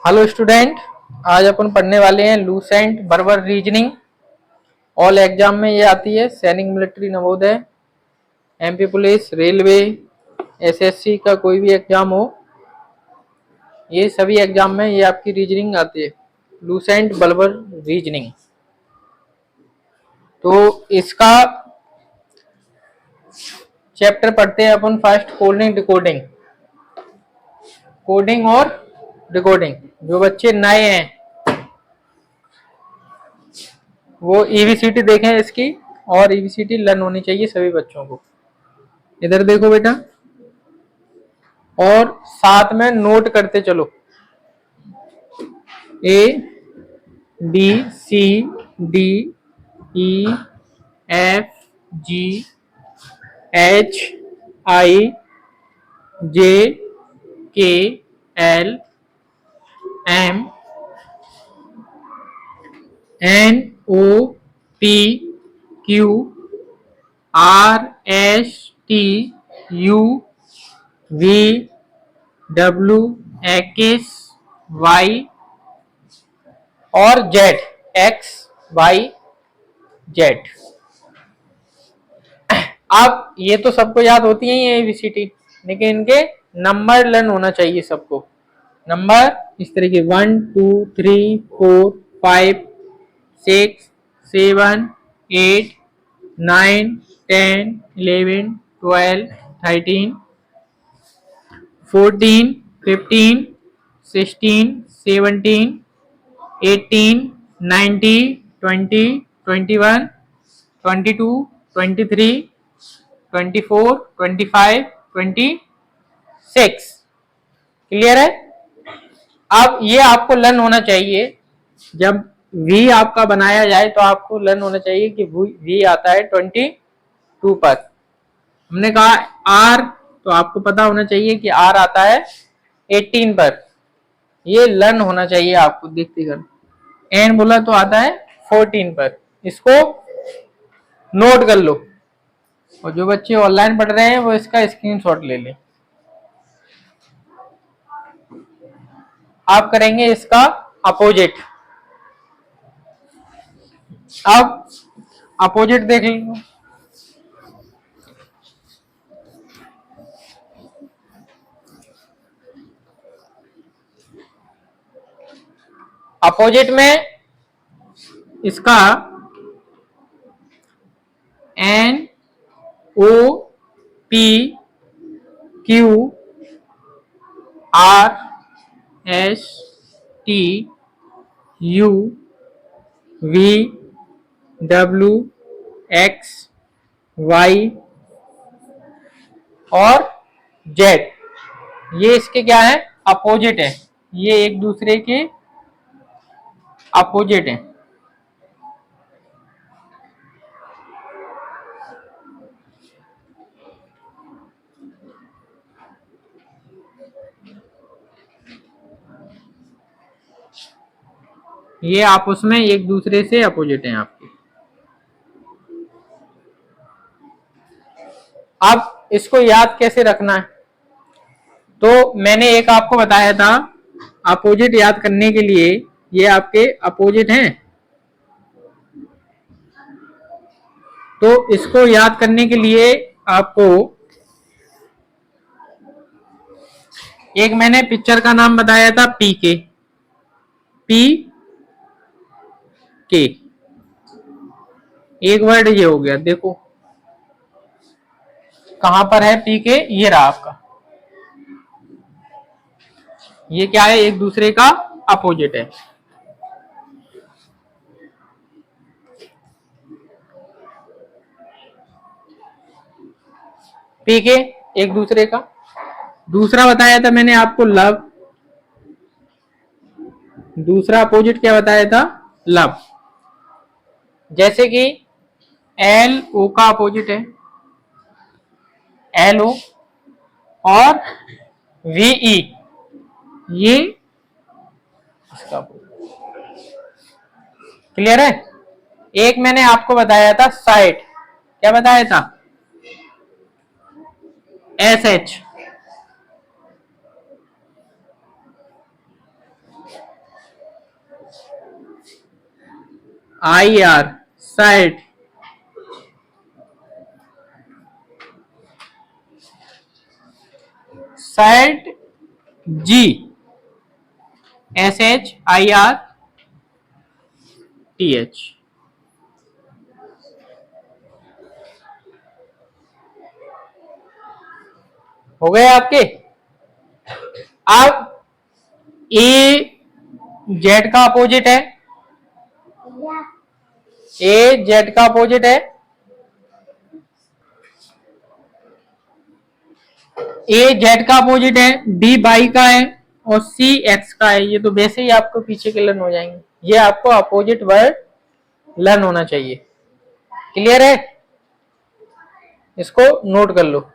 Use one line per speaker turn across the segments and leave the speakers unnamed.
Hello student. आज अपन पढ़ने वाले हैं लूसेंट बर्बर रीजनिंग। ऑल एग्जाम में ये आती है। सैनिक, military, Navodaya, MP police, railway, SSC का कोई भी एग्जाम हो, ये सभी एग्जाम में ये आपकी रीजनिंग आती है, लूसेंट बर्बर रीजनिंग। तो इसका चैप्टर पढ़ते हैं अपन फर्स्ट, कोडिंग डिकोडिंग। कोडिंग और डिकोडिंग, जो बच्चे नए हैं वो ईवीसीटी देखें इसकी, और ईवीसीटी लर्न होनी चाहिए सभी बच्चों को। इधर देखो बेटा, और साथ में नोट करते चलो। A B C D E F G H I J K L M N O P Q R S T U V W X Y और जेड, एक्स वाई जेड। अब ये तो सबको याद होती है ये एबीसीडी, लेकिन इनके नंबर लर्न होना चाहिए सबको। नंबर इस तरीके 1 2 3 4 5 6 7 8 9 10 11 12 13 14 15 16 17 18 19 20 21 22 23 24 25 26। क्लियर है? अब ये आपको लर्न होना चाहिए। जब v आपका बनाया जाए तो आपको लर्न होना चाहिए कि v आता है 22 पर। हमने कहा r, तो आपको पता होना चाहिए कि r आता है 18 पर। ये लर्न होना चाहिए आपको देखते कर। n बोला तो आता है 14 पर। इसको नोट कर लो, और जो बच्चे ऑनलाइन पढ़ रहे हैं वो इसका स्क्रीनशॉट ले लें। आप करेंगे इसका अपोजिट। अब अपोजिट देख लो। अपोजिट में इसका N O P Q R S T U V W X Y और जेड, ये इसके क्या है? अपोजिट है। ये एक दूसरे के अपोजिट है। ये आपस में एक दूसरे से अपोजिट हैं आपके। अब इसको याद कैसे रखना है? तो मैंने एक आपको बताया था, अपोजिट याद करने के लिए ये आपके अपोजिट हैं। तो इसको याद करने के लिए आपको एक मैंने पिक्चर का नाम बताया था, पी के। पी के एक वर्ड ये हो गया। देखो कहां पर है पी के? ये रहा आपका। ये क्या है? एक दूसरे का अपोजिट है। पी के एक दूसरे का। दूसरा बताया था मैंने आपको लव। दूसरा अपोजिट क्या बताया था? लव। जैसे कि एल ओ का अपोजिट है एल ओ, और वीई ये इसका। क्लियर है? एक मैंने आपको बताया था साइड। क्या बताया था? S H. I R side, side G SHIRTH। हो गए आपके। अब ए जेड का अपोजिट है, ए जेड का अपोजिट है, ए जेड का अपोजिट है, बी वाई का है और सी एक्स का है। ये तो वैसे ही आपको पीछे के लर्न हो जाएंगे। ये आपको अपोजिट वर्ड लर्न होना चाहिए। क्लियर है? इसको नोट कर लो।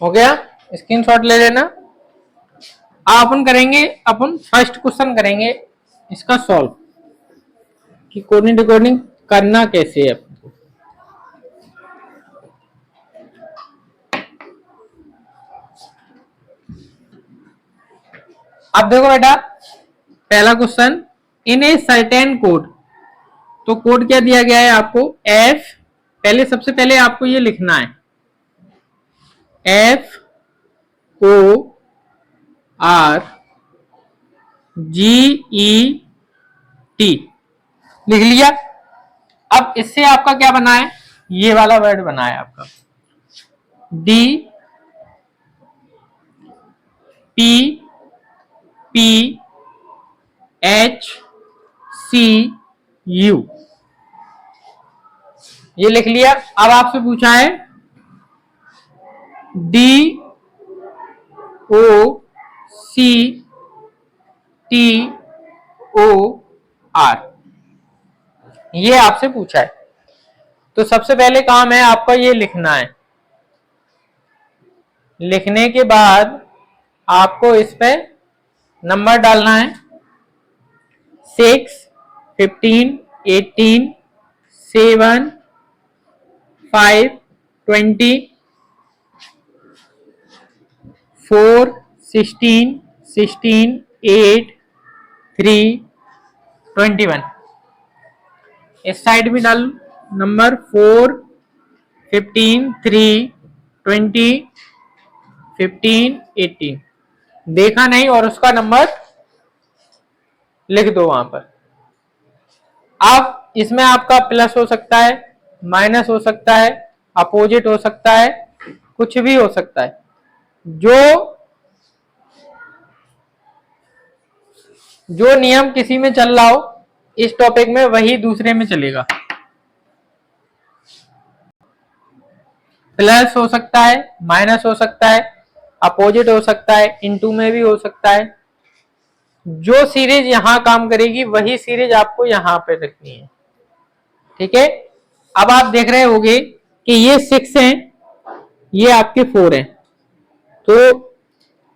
हो गया? स्क्रीनशॉट ले लेना। अपन करेंगे, अपन फर्स्ट क्वेश्चन करेंगे इसका सॉल्व कि कोडिंग डिकोडिंग करना कैसे है। अब देखो बेटा, पहला question, in a certain code. तो कोड क्या दिया गया है आपको? एफ, पहले सबसे पहले आपको ये लिखना है F O R G E T, लिख लिया। अब इससे आपका क्या बना है? ये वाला वर्ड बना है आपका D P P H C U, ये लिख लिया। अब आपसे पूछा है D O C T O R, ये आपसे पूछा है। तो सबसे पहले काम है आपका ये लिखना है। लिखने के बाद आपको इस पे नंबर डालना है 6, 15, 18, 7, 5, 20, 4, 16, 16, 8, 3, 21। इस साइड भी डाल नंबर 4, 15, 3, 20, 15, 18। देखा नहीं और उसका नंबर लिख दो वहां पर। अब इसमें आपका प्लस हो सकता है, माइनस हो सकता है, अपोजिट हो सकता है, कुछ भी हो सकता है। जो नियम किसी में चल रहा हो इस टॉपिक में वही दूसरे में चलेगा। प्लस हो सकता है, माइनस हो सकता है, अपोजिट हो सकता है, इनटू में भी हो सकता है। जो सीरीज यहां काम करेगी वही सीरीज आपको यहां पे रखनी है। ठीक है? अब आप देख रहे होंगे कि ये 6 हैं, ये आपके 4 हैं, तो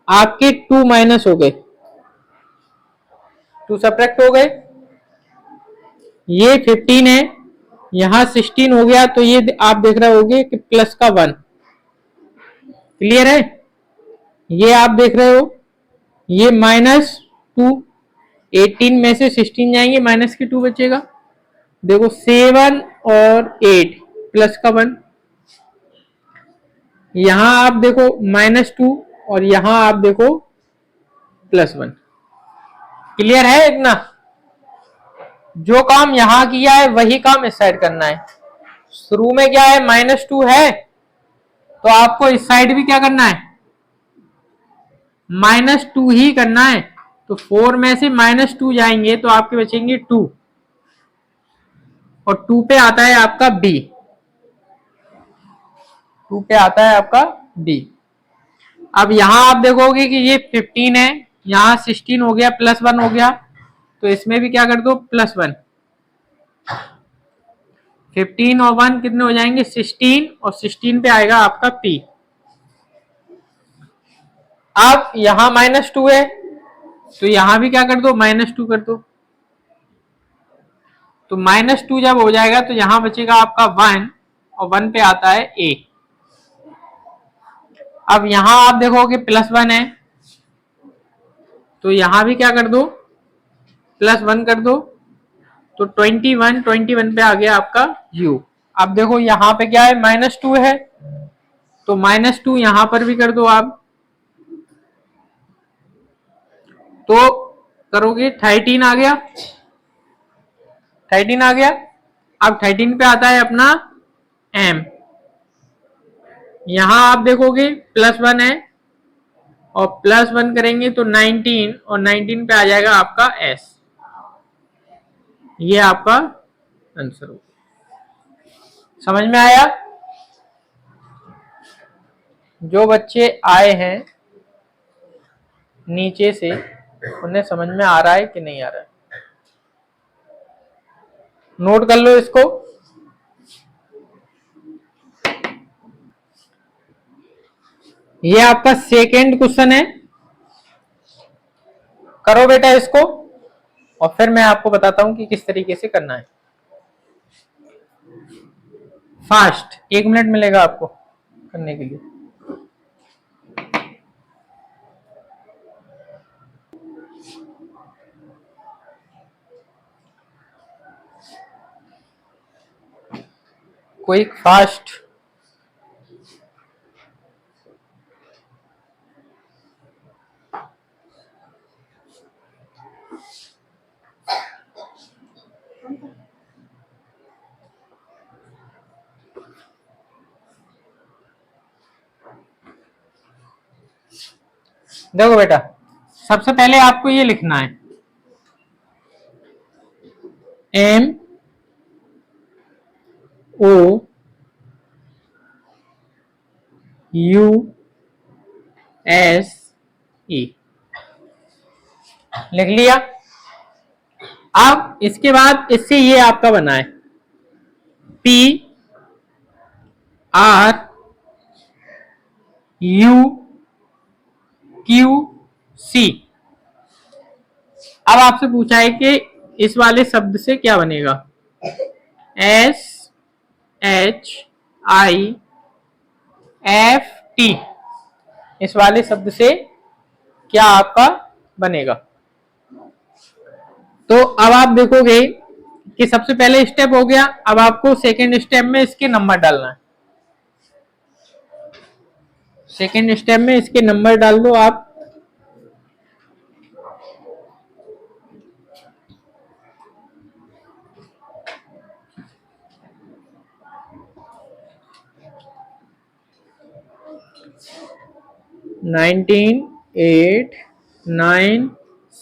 आपके 2 माइनस हो गए, 2 सब्ट्रैक्ट हो गए। ये 15 है, यहां 16 हो गया, तो ये आप देख रहे होंगे कि प्लस का 1। क्लियर है? ये आप देख रहे हो, ये -2, 18 में से 16 जाएंगे, माइनस के 2 बचेगा। देखो 7 और 8 प्लस का 1, यहां आप देखो -2 और यहां आप देखो +1। क्लियर है इतना? जो काम यहां किया है वही काम इस साइड करना है। शुरू में क्या है, -2 है, तो आपको इस साइड भी क्या करना है, -2 ही करना है। तो 4 में से -2 जाएंगे तो आपके बचेंगे 2, और 2 पे आता है आपका B, 2 पे आता है आपका B। अब यहां आप देखोगे कि ये 15 है, यहां 16 हो गया, +1 हो गया, तो इसमें भी क्या कर दो, +1। 15 और 1 कितने हो जाएंगे, 16, और 16 पे आएगा आपका P। अब यहां -2 है, तो यहां भी क्या कर दो, -2 कर दो। तो -2 जब हो जाएगा तो यहां बचेगा आपका 1 और 1 पे आता है a। अब यहां आप देखोगे +1 है, तो यहां भी क्या कर दो, +1 कर दो। तो 21 पे आ गया आपका u। अब देखो यहां पे क्या है, -2 है, तो -2 यहां पर भी कर दो आप। तो करोगे 13 आ गया, 13 आ गया। अब 13 पे आता है अपना m। यहां आप देखोगे +1 है और +1 करेंगे तो 19 और 19 पे आ जाएगा आपका s। ये आपका आंसर होगा। समझ में आया? जो बच्चे आए हैं नीचे से उन्हें समझ में आ रहा है कि नहीं आ रहा है? नोट कर लो इसको। ये आपका सेकेंड क्वेश्चन है, करो बेटा इसको और फिर मैं आपको बताता हूं कि किस तरीके से करना है। फास्ट 1 मिनट मिलेगा आपको करने के लिए। Quick fast. देखो बेटा, सबसे पहले आपको ये लिखना है M O U S E, लिख लिया। अब इसके बाद इससे ये आपका बना है P R U Q C। अब आपसे पूछा है कि इस वाले शब्द से क्या बनेगा, S H I F T, इस वाले शब्द से क्या आपका बनेगा। तो अब आप देखोगे कि सबसे पहले स्टेप हो गया, अब आपको सेकेंड स्टेप में इसके नंबर डालना है। सेकेंड स्टेप में इसके नंबर डाल दो आप। नाइनटीन 8 9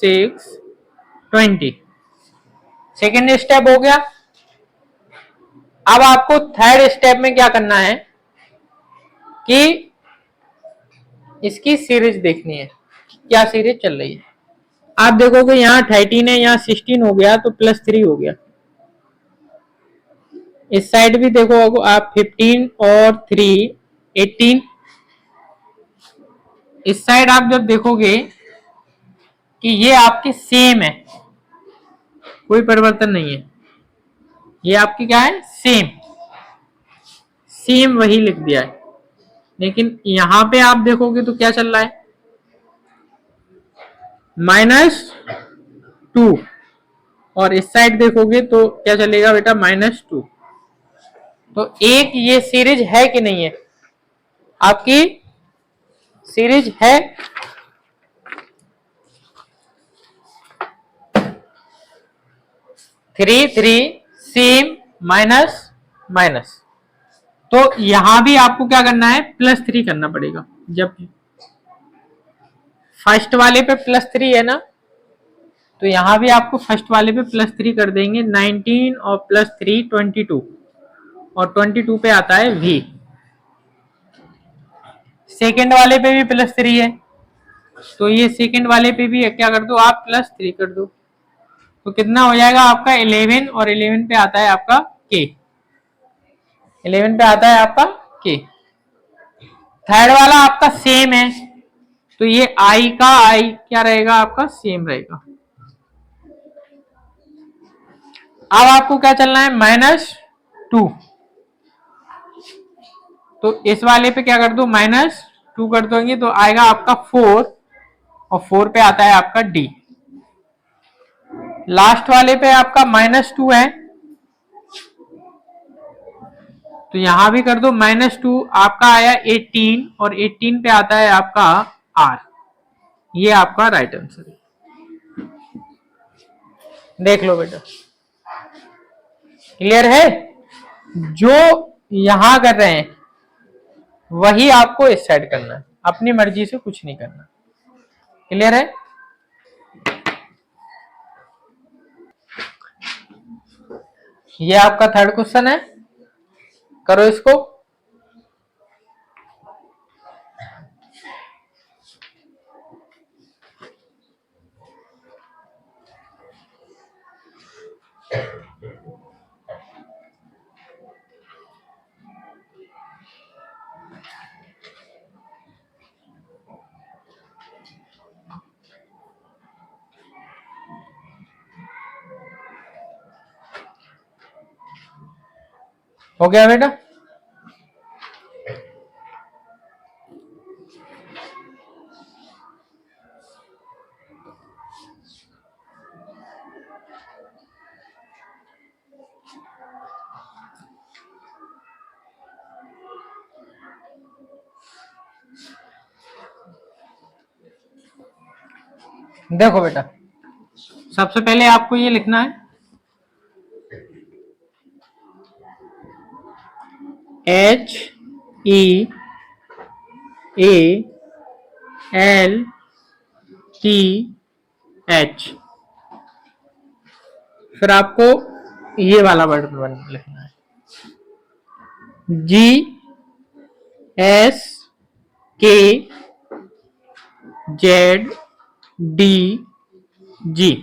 6 20, सेकेंड स्टेप हो गया। अब आपको थर्ड स्टेप में क्या करना है कि इसकी सीरीज देखनी है, क्या सीरीज चल रही है। आप देखोगे यहाँ 13 है, यहाँ 16 हो गया तो +3 हो गया। इस साइड भी देखो आप 15 और 3 18। इस साइड आप जब देखोगे कि ये आपके सेम है, कोई परिवर्तन नहीं है, ये आपकी क्या है, सेम सेम वही लिख दिया है। लेकिन यहां पे आप देखोगे तो क्या चल रहा है, -2, और इस साइड देखोगे तो क्या चलेगा बेटा, -2। तो एक ये सीरीज है कि नहीं है, आपकी सीरीज है। Three three same minus minus, तो यहां भी आपको क्या करना है, +3 करना पड़ेगा। जब फर्स्ट वाले पे +3 है ना, तो यहां भी आपको फर्स्ट वाले पे +3 कर देंगे। 19 और +3 22, और 22 पे आता है V। सेकेंड वाले पे भी +3 है, तो ये सेकेंड वाले पे भी क्या कर दो आप, +3 कर दो। तो कितना हो जाएगा आपका 11, और 11 पे आता है आपका K। 11 पे आता है आपका K। थर्ड वाला आपका सेम है, तो ये आई का आई क्या रहेगा आपका, सेम रहेगा। अब आपको क्या चलना है, -2। तो इस वाले पे क्या कर दो, -2 कर दोगे तो आएगा आपका 4, और 4 पे आता है आपका डी। लास्ट वाले पे आपका -2 है, तो यहां भी कर दो -2, आपका आया 18, और 18 पे आता है आपका आर। ये आपका राइट आंसर है। देख लो बेटा, क्लियर है? जो यहां कर रहे हैं वही आपको इस साइड करना है, अपनी मर्जी से कुछ नहीं करना। क्लियर है? ये आपका थर्ड क्वेश्चन है, करो इसको। हो गया बेटा? देखो बेटा, सबसे पहले आपको ये लिखना है HEALTH, फिर आपको ये वाला वर्ड लिखना है GSKZDG।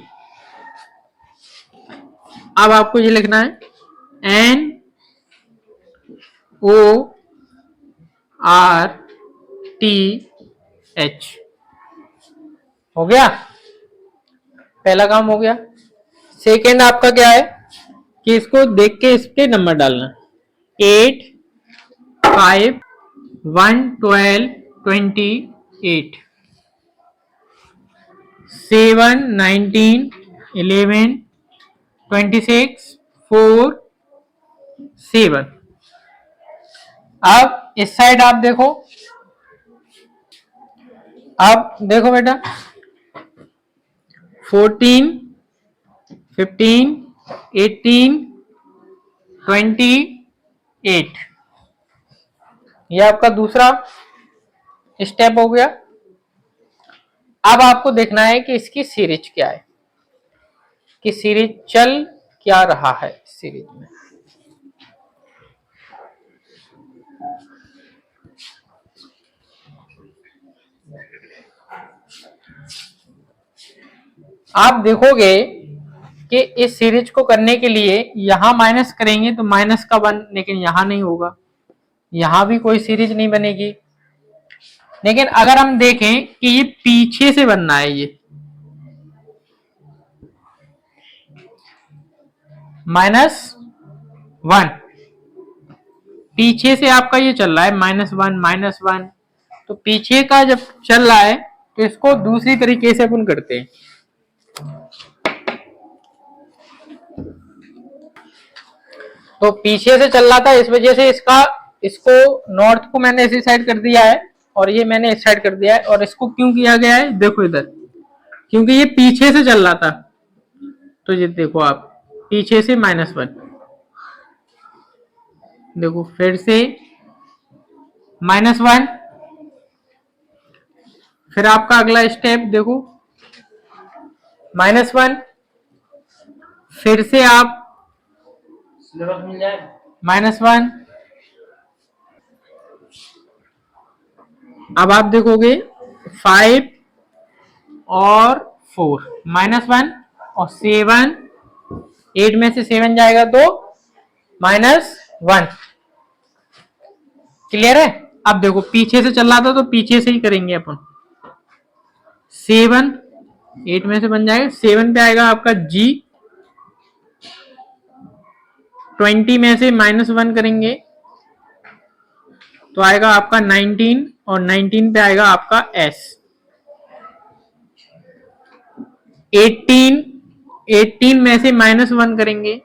अब आपको ये लिखना है NORTH। हो गया? पहला काम हो गया। सेकेंड आपका क्या है कि इसको देख के इस पे नंबर डालना, 8, 5, 1, 12, 28, 7, 19, 11, 26, 4, 7। अब इस साइड आप देखो, अब देखो बेटा, 14, 15, 18, 28, ये आपका दूसरा स्टेप हो गया। अब आपको देखना है कि इसकी सीरीज क्या है, कि सीरीज चल क्या रहा है सीरीज में। आप देखोगे कि इस सीरीज को करने के लिए यहां माइनस करेंगे तो -1, लेकिन यहां नहीं होगा, यहां भी कोई सीरीज नहीं बनेगी। लेकिन अगर हम देखें कि ये पीछे से बनना है, ये -1 पीछे से आपका ये चल रहा है, -1, तो पीछे का जब चल रहा है तो इसको दूसरी तरीके से अपन करते हैं। तो पीछे से चल रहा था, इस वजह से इसको नॉर्थ को मैंने इसी साइड कर दिया है और ये मैंने इस साइड कर दिया है। और इसको क्यों किया गया है, देखो इधर, क्योंकि ये पीछे से चल रहा था, तो ये देखो आप पीछे से -1, देखो फिर से -1, फिर आपका अगला स्टेप देखो -1, फिर से आप -1। अब आप देखोगे 5 और 4, -1 और 7, 8 में से 7 जाएगा तो -1। क्लियर है? अब देखो पीछे से चल रहा था तो पीछे से ही करेंगे अपन। 7, 8 में से बन जाएगा। 7 पे आएगा आपका G, 20 में से -1 करेंगे तो आएगा आपका 19, और 19 पे आएगा आपका S। 18 में से -1 करेंगे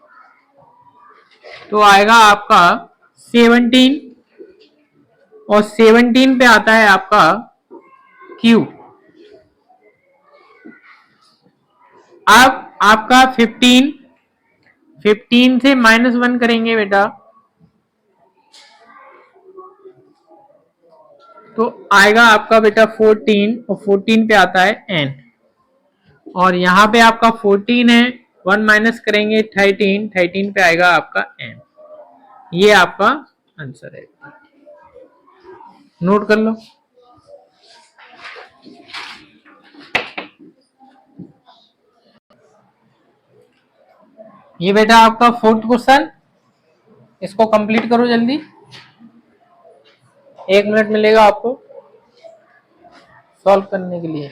तो आएगा आपका 17, और 17 पे आता है आपका Q। अब आपका 15 से -1 करेंगे बेटा तो आएगा आपका बेटा 14, और 14 पे आता है N, और यहां पे आपका 14 है, 1 माइनस करेंगे 13, 13 पे आएगा आपका N। ये आपका आंसर है, नोट कर लो। ये बेटा आपका 4th क्वेश्चन, इसको कंप्लीट करो जल्दी, 1 मिनट मिलेगा आपको सॉल्व करने के लिए।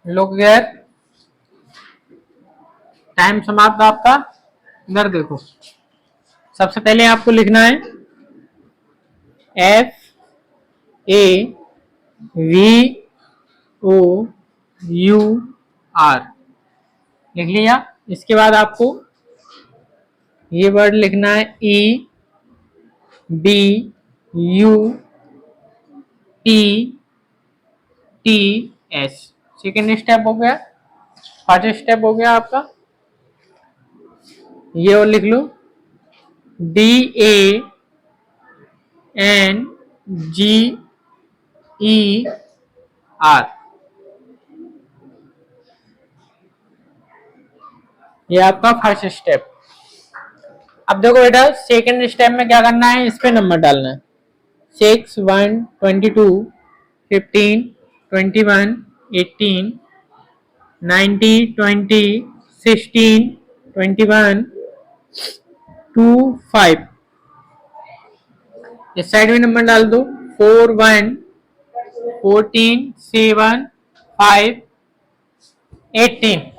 लोग गैर टाइम समाप्त आपका। इधर देखो, सबसे पहले आपको लिखना है FAVOUR, लिख लिया। इसके बाद आपको ये वर्ड लिखना है EBUTTS। सेकेंड स्टेप हो गया। फर्स्ट स्टेप हो गया आपका, ये और लिख लो DANGER, ये आपका फर्स्ट स्टेप। अब देखो बेटा, सेकंड स्टेप में क्या करना है, इस पे नंबर डालना है। 6, 1, 22, 15, 21, 18, 90, 20, 16, 21, 2, 5। इस साइड में नंबर डाल दो, 4, 1, 14, 7, 5, 18।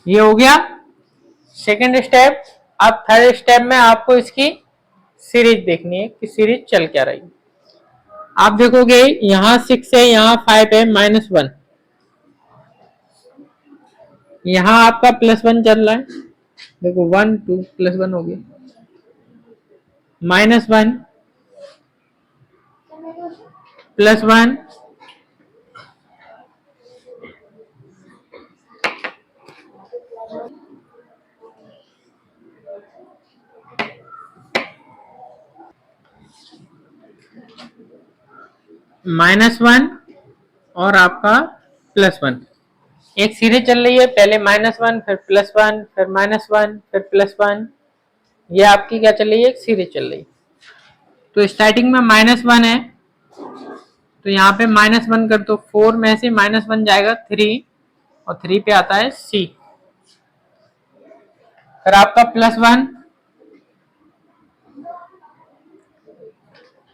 ये हो गया सेकंड स्टेप। अब थर्ड स्टेप में आपको इसकी सीरीज देखनी है कि सीरीज चल क्या रही। आप देखोगे यहाँ 6 है, यहाँ 5 है, -1, यहाँ आपका +1 चल रहा है। देखो 1, 2 +1 हो गया, -1, +1, -1 और आपका +1। एक सीरीज चल रही है, पहले -1 फिर +1 फिर -1 फिर +1। ये आपकी क्या चल रही है, एक सीरीज चल रही है। तो स्टार्टिंग में -1 है तो यहाँ पे -1 कर दो, 4 में से -1 जाएगा 3, और 3 पे आता है C। फिर आपका +1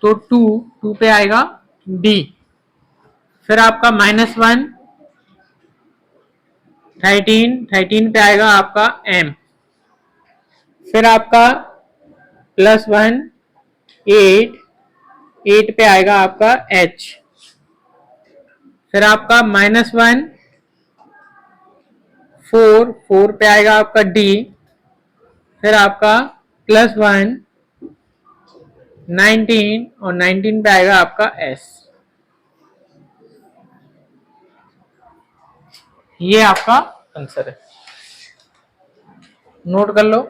तो 2 पे आएगा D। फिर आपका -1, 13 पे आएगा आपका M। फिर आपका +1, 8 पे आएगा आपका H। फिर आपका -1, 4, 4 पे आएगा आपका D, फिर आपका +1 19 और 19 पे आएगा आपका S। ये आपका आंसर है, नोट कर लो।